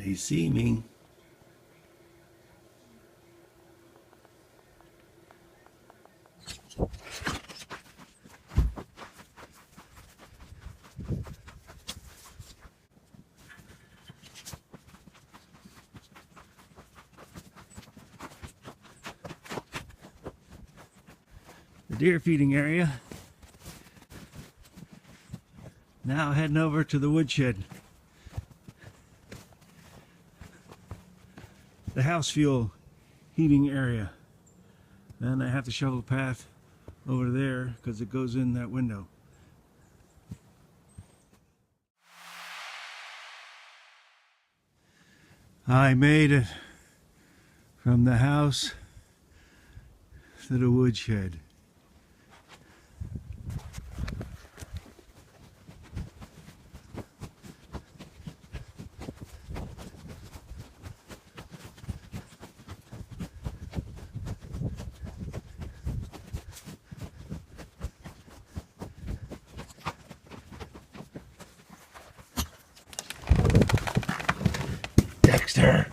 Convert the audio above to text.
They see me. The deer feeding area. Now heading over to the woodshed. The house fuel heating area. Then I have to shovel a path over there because it goes in that window. I made it from the house to the woodshed. Dexter.